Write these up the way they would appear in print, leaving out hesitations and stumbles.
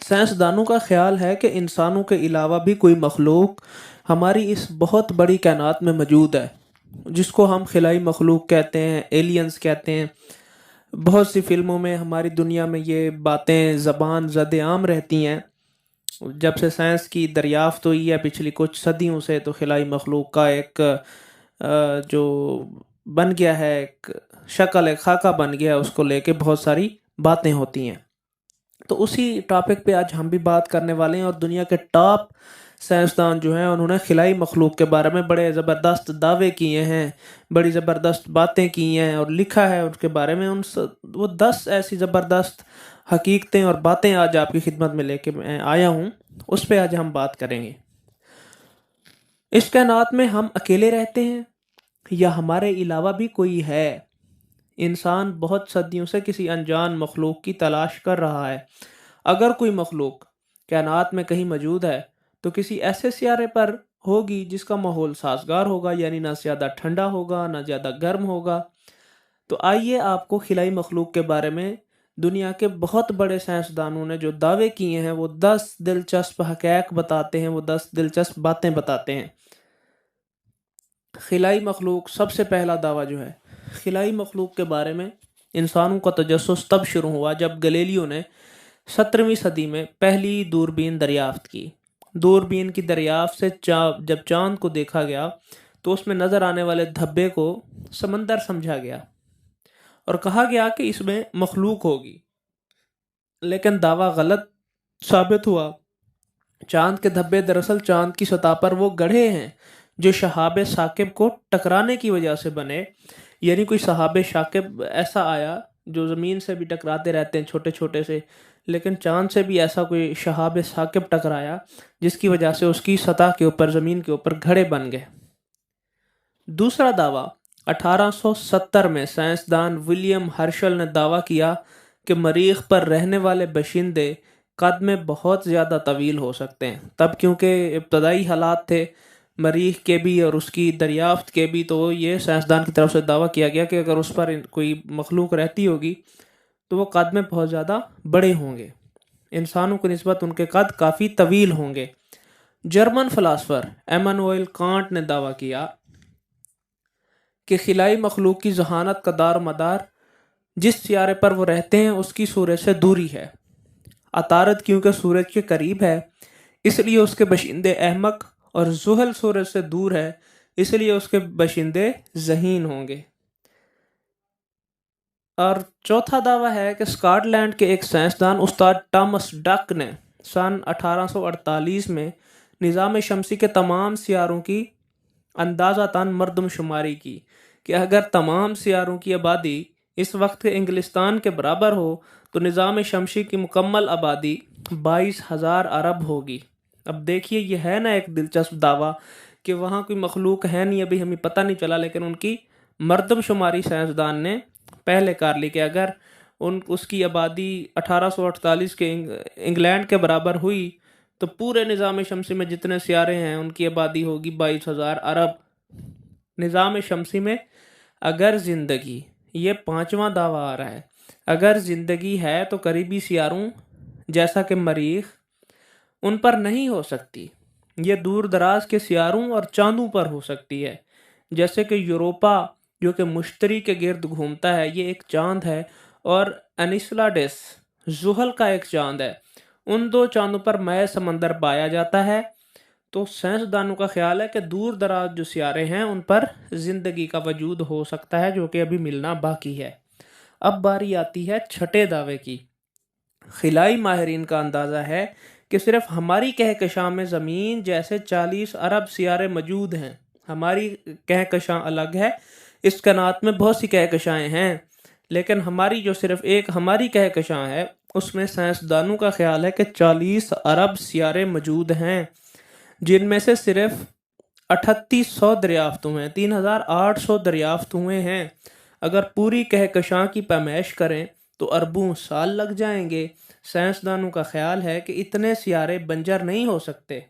سائنسدانوں کا خیال ہے کہ انسانوں کے علاوہ بھی کوئی مخلوق ہماری اس بہت بڑی کائنات میں موجود ہے، جس کو ہم خلائی مخلوق کہتے ہیں، ایلینز کہتے ہیں۔ بہت سی فلموں میں ہماری دنیا میں یہ باتیں زبان زد عام رہتی ہیں۔ جب سے سائنس کی دریافت ہوئی ہے پچھلی کچھ صدیوں سے، تو خلائی مخلوق کا ایک جو بن گیا ہے، ایک شکل، ایک خاکہ بن گیا ہے، اس کو لے کے بہت ساری باتیں ہوتی ہیں۔ تو اسی ٹاپک پہ آج ہم بھی بات کرنے والے ہیں، اور دنیا کے ٹاپ سائنسدان جو ہیں انہوں نے خلائی مخلوق کے بارے میں بڑے زبردست دعوے کیے ہیں، بڑی زبردست باتیں کی ہیں اور لکھا ہے ان کے بارے میں۔ وہ 10 ایسی زبردست حقیقتیں اور باتیں آج آپ کی خدمت میں لے کے میں آیا ہوں، اس پہ آج ہم بات کریں گے۔ اس کائنات میں ہم اکیلے رہتے ہیں یا ہمارے علاوہ بھی کوئی ہے؟ انسان بہت صدیوں سے کسی انجان مخلوق کی تلاش کر رہا ہے۔ اگر کوئی مخلوق کائنات میں کہیں موجود ہے تو کسی ایسے سیارے پر ہوگی جس کا ماحول سازگار ہوگا، یعنی نہ زیادہ ٹھنڈا ہوگا نہ زیادہ گرم ہوگا۔ تو آئیے آپ کو خلائی مخلوق کے بارے میں دنیا کے بہت بڑے سائنسدانوں نے جو دعوے کیے ہیں وہ 10 دلچسپ حقائق بتاتے ہیں، وہ 10 دلچسپ باتیں بتاتے ہیں۔ خلائی مخلوق، سب سے پہلا دعویٰ جو ہے خلائی مخلوق کے بارے میں، انسانوں کا تجسس تب شروع ہوا جب گلیلیو نے 17ویں صدی میں پہلی دوربین دریافت کی۔ دوربین کی دریافت سے جب چاند کو دیکھا گیا تو اس میں نظر آنے والے دھبے کو سمندر سمجھا گیا اور کہا گیا کہ اس میں مخلوق ہوگی، لیکن دعویٰ غلط ثابت ہوا۔ چاند کے دھبے دراصل چاند کی سطح پر وہ گڑھے ہیں جو شہاب ثاقب کو ٹکرانے کی وجہ سے بنے، یعنی کوئی شہاب ثاقب ایسا آیا جو زمین سے بھی ٹکراتے رہتے ہیں چھوٹے چھوٹے سے، لیکن چاند سے بھی ایسا کوئی شہاب ثاقب ٹکرایا جس کی وجہ سے اس کی سطح کے اوپر، زمین کے اوپر گھڑے بن گئے۔ دوسرا دعویٰ، 1870 میں سائنسدان ولیم ہرشل نے دعویٰ کیا کہ مریخ پر رہنے والے باشندے قد میں بہت زیادہ طویل ہو سکتے ہیں۔ تب کیونکہ ابتدائی حالات تھے مریخ کے بھی اور اس کی دریافت کے بھی، تو یہ سائنسدان کی طرف سے دعویٰ کیا گیا کہ اگر اس پر کوئی مخلوق رہتی ہوگی تو وہ قد میں بہت زیادہ بڑے ہوں گے، انسانوں کی نسبت ان کے قد کافی طویل ہوں گے۔ جرمن فلاسفر ایمانوئل کانٹ نے دعویٰ کیا کہ خلائی مخلوق کی ذہانت کا دار و مدار جس سیارے پر وہ رہتے ہیں اس کی سورج سے دوری ہے۔ عطارد کیونکہ سورج کے قریب ہے اس لیے اس کے باشندے احمق، اور زحل سورج سے دور ہے اس لیے اس کے باشندے ذہین ہوں گے۔ اور چوتھا دعویٰ ہے کہ اسکاٹ لینڈ کے ایک سائنسدان استاد تامس ڈک نے سن 1848 میں نظام شمسی کے تمام سیاروں کی اندازہ تن مردم شماری کی کہ اگر تمام سیاروں کی آبادی اس وقت کے انگلستان کے برابر ہو تو نظام شمسی کی مکمل آبادی 22,000 ارب ہوگی۔ اب دیکھیے یہ ہے نا ایک دلچسپ دعویٰ کہ وہاں کوئی مخلوق ہے نہیں، ابھی ہمیں پتہ نہیں چلا، لیکن ان کی مردم شماری سائنسدان نے پہلے کر لی کہ اگر اس کی آبادی 1848 کے انگلینڈ کے برابر ہوئی تو پورے نظام شمسی میں جتنے سیارے ہیں ان کی آبادی ہوگی 22,000 ارب۔ نظام شمسی میں اگر زندگی، یہ 5واں دعویٰ آ رہا ہے، اگر زندگی ہے تو قریبی سیاروں جیسا کہ مریخ ان پر نہیں ہو سکتی، یہ دور دراز کے سیاروں اور چاندوں پر ہو سکتی ہے، جیسے کہ یوروپا جو کہ مشتری کے گرد گھومتا ہے، یہ ایک چاند ہے، اور انیسلاڈس زحل کا ایک چاند ہے۔ ان 2 چاندوں پر مائع سمندر پایا جاتا ہے۔ تو سائنسدانوں کا خیال ہے کہ دور دراز جو سیارے ہیں ان پر زندگی کا وجود ہو سکتا ہے، جو کہ ابھی ملنا باقی ہے۔ اب باری آتی ہے چھٹے دعوے کی۔ خلائی ماہرین کا اندازہ ہے کہ صرف ہماری کہکشاں میں زمین جیسے 40 ارب سیارے موجود ہیں۔ ہماری کہکشاں الگ ہے، اس کائنات میں بہت سی کہکشائیں ہیں، لیکن ہماری جو صرف ایک ہماری کہکشاں ہے اس میں سائنسدانوں کا خیال ہے کہ 40 ارب سیارے موجود ہیں، جن میں سے صرف 3800 دریافت ہوئے ہیں، 3800 دریافت ہوئے ہیں۔ اگر پوری کہکشاں کی پیمائش کریں تو اربوں سال لگ جائیں گے۔ سائنسدانوں کا خیال ہے کہ اتنے سیارے بنجر نہیں ہو سکتے،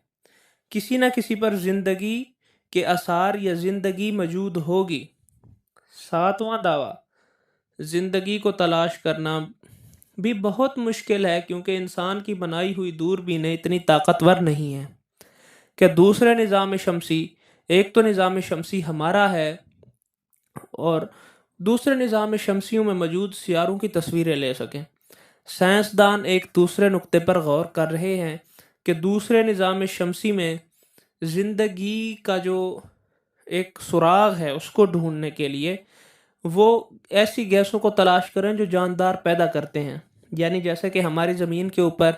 کسی نہ کسی پر زندگی کے آثار یا زندگی موجود ہوگی۔ 7واں دعویٰ، زندگی کو تلاش کرنا بھی بہت مشکل ہے، کیونکہ انسان کی بنائی ہوئی دوربینیں اتنی طاقتور نہیں ہیں کہ دوسرے نظام شمسی، ایک تو نظام شمسی ہمارا ہے اور دوسرے نظام شمسیوں میں موجود سیاروں کی تصویریں لے سکیں۔ سائنسدان ایک دوسرے نقطے پر غور کر رہے ہیں کہ دوسرے نظام شمسی میں زندگی کا جو ایک سراغ ہے اس کو ڈھونڈنے کے لیے وہ ایسی گیسوں کو تلاش کریں جو جاندار پیدا کرتے ہیں، یعنی جیسے کہ ہماری زمین کے اوپر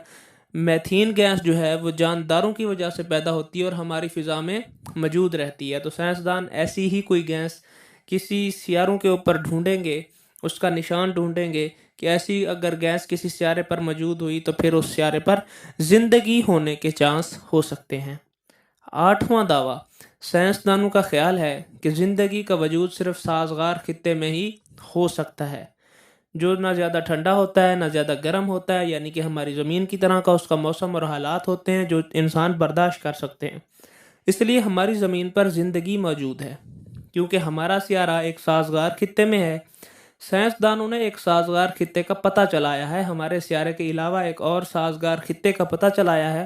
میتھین گیس جو ہے وہ جانداروں کی وجہ سے پیدا ہوتی ہے اور ہماری فضا میں موجود رہتی ہے، تو سائنسدان ایسی ہی کوئی گیس کسی سیاروں کے اوپر ڈھونڈیں گے، اس کا نشان ڈھونڈیں گے کہ ایسی اگر گیس کسی سیارے پر موجود ہوئی تو پھر اس سیارے پر زندگی ہونے کے چانس ہو سکتے ہیں۔ 8واں دعویٰ، سائنسدانوں کا خیال ہے کہ زندگی کا وجود صرف سازگار خطے میں ہی ہو سکتا ہے، جو نہ زیادہ ٹھنڈا ہوتا ہے نہ زیادہ گرم ہوتا ہے، یعنی کہ ہماری زمین کی طرح کا اس کا موسم اور حالات ہوتے ہیں جو انسان برداشت کر سکتے ہیں۔ اس لیے ہماری زمین پر زندگی موجود ہے، کیونکہ ہمارا سیارہ ایک سازگار خطے میں ہے۔ سائنسدانوں نے ایک سازگار خطے کا پتہ چلایا ہے، ہمارے سیارے کے علاوہ ایک اور سازگار خطے کا پتہ چلایا ہے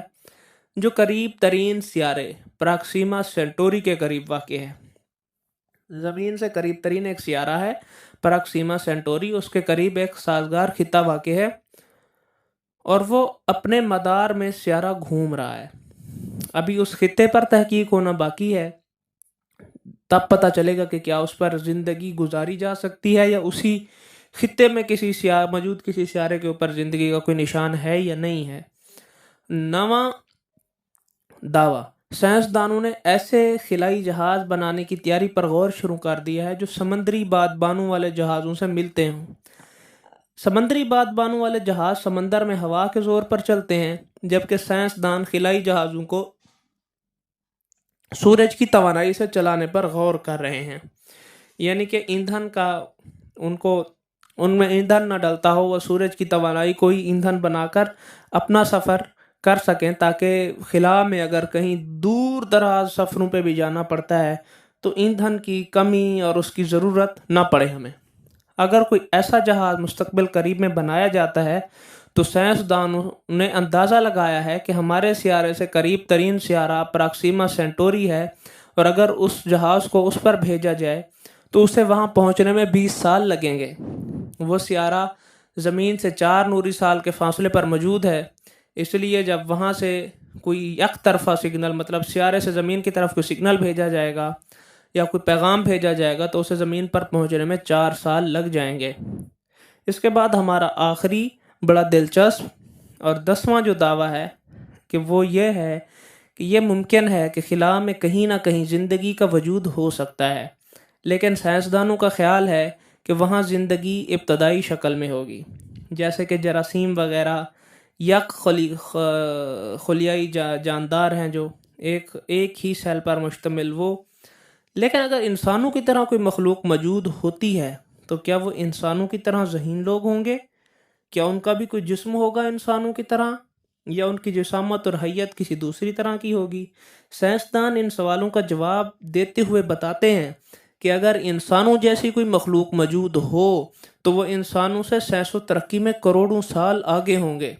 جو قریب ترین سیارے پراکسیما سینٹوری کے قریب واقع ہے۔ زمین سے قریب ترین ایک سیارہ ہے پراکسیما سینٹوری، اس کے قریب ایک سازگار خطہ واقع ہے اور وہ اپنے مدار میں سیارہ گھوم رہا ہے۔ ابھی اس خطے پر تحقیق ہونا باقی ہے، تب پتہ چلے گا کہ کیا اس پر زندگی گزاری جا سکتی ہے یا اسی خطے میں موجود کسی سیارے کے اوپر زندگی کا کوئی نشان ہے یا نہیں ہے۔ 9واں دعویٰ، سائنسدانوں نے ایسے خلائی جہاز بنانے کی تیاری پر غور شروع کر دیا ہے جو سمندری بادبانوں والے جہازوں سے ملتے ہوں۔ سمندری بادبانوں والے جہاز سمندر میں ہوا کے زور پر چلتے ہیں، جبکہ سائنسدان خلائی جہازوں کو سورج کی توانائی سے چلانے پر غور کر رہے ہیں، یعنی کہ ایندھن کا ان میں ایندھن نہ ڈلتا ہو، وہ سورج کی توانائی کو ہی ایندھن بنا کر اپنا سفر کر سکیں، تاکہ خلا میں اگر کہیں دور دراز سفروں پہ بھی جانا پڑتا ہے تو ایندھن کی کمی اور اس کی ضرورت نہ پڑے ہمیں۔ اگر کوئی ایسا جہاز مستقبل قریب میں بنایا جاتا ہے تو سائنسدانوں نے اندازہ لگایا ہے کہ ہمارے سیارے سے قریب ترین سیارہ پراکسیما سینٹوری ہے، اور اگر اس جہاز کو اس پر بھیجا جائے تو اسے وہاں پہنچنے میں 20 سال لگیں گے۔ وہ سیارہ زمین سے 4 نوری سال کے فاصلے پر موجود ہے، اس لیے جب وہاں سے کوئی یک طرفہ سگنل، مطلب سیارے سے زمین کی طرف کوئی سگنل بھیجا جائے گا یا کوئی پیغام بھیجا جائے گا تو اسے زمین پر پہنچنے میں 4 سال لگ جائیں گے۔ اس کے بعد ہمارا آخری بڑا دلچسپ اور 10واں جو دعویٰ ہے کہ وہ یہ ہے کہ یہ ممکن ہے کہ خلا میں کہیں نہ کہیں زندگی کا وجود ہو سکتا ہے، لیکن سائنسدانوں کا خیال ہے کہ وہاں زندگی ابتدائی شکل میں ہوگی، جیسے کہ جراثیم وغیرہ، یک خلیائی جاندار ہیں جو ایک ہی سیل پر مشتمل وہ۔ لیکن اگر انسانوں کی طرح کوئی مخلوق موجود ہوتی ہے تو کیا وہ انسانوں کی طرح ذہین لوگ ہوں گے؟ کیا ان کا بھی کوئی جسم ہوگا انسانوں کی طرح، یا ان کی جسامت اور حیت کسی دوسری طرح کی ہوگی؟ سائنسدان ان سوالوں کا جواب دیتے ہوئے بتاتے ہیں کہ اگر انسانوں جیسی کوئی مخلوق موجود ہو تو وہ انسانوں سے سائنس و ترقی میں کروڑوں سال آگے ہوں گے۔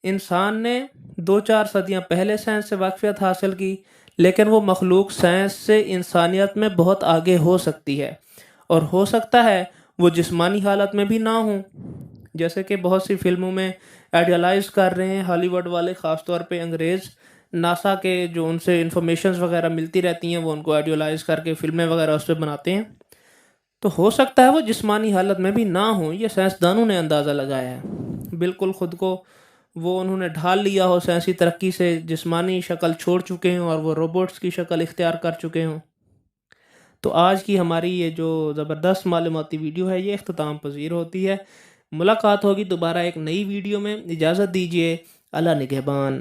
انسان نے 2-4 صدیاں پہلے سائنس سے واقفیت حاصل کی، لیکن وہ مخلوق سائنس سے انسانیت میں بہت آگے ہو سکتی ہے، اور ہو سکتا ہے وہ جسمانی حالت میں بھی نہ ہوں، جیسے کہ بہت سی فلموں میں آئیڈیالائز کر رہے ہیں ہالی ووڈ والے، خاص طور پہ انگریز، ناسا کے جو ان سے انفارمیشنز وغیرہ ملتی رہتی ہیں وہ ان کو آئیڈیالائز کر کے فلمیں وغیرہ اس پہ بناتے ہیں، تو ہو سکتا ہے وہ جسمانی حالت میں بھی نہ ہوں۔ یہ سائنسدانوں نے اندازہ لگایا ہے، بالکل خود کو وہ انہوں نے ڈھال لیا ہو سائنسی ترقی سے، جسمانی شکل چھوڑ چکے ہوں اور وہ روبوٹس کی شکل اختیار کر چکے ہوں۔ تو آج کی ہماری یہ جو زبردست معلوماتی ویڈیو ہے یہ اختتام پذیر ہوتی ہے۔ ملاقات ہوگی دوبارہ ایک نئی ویڈیو میں، اجازت دیجیے، اللہ نگہبان۔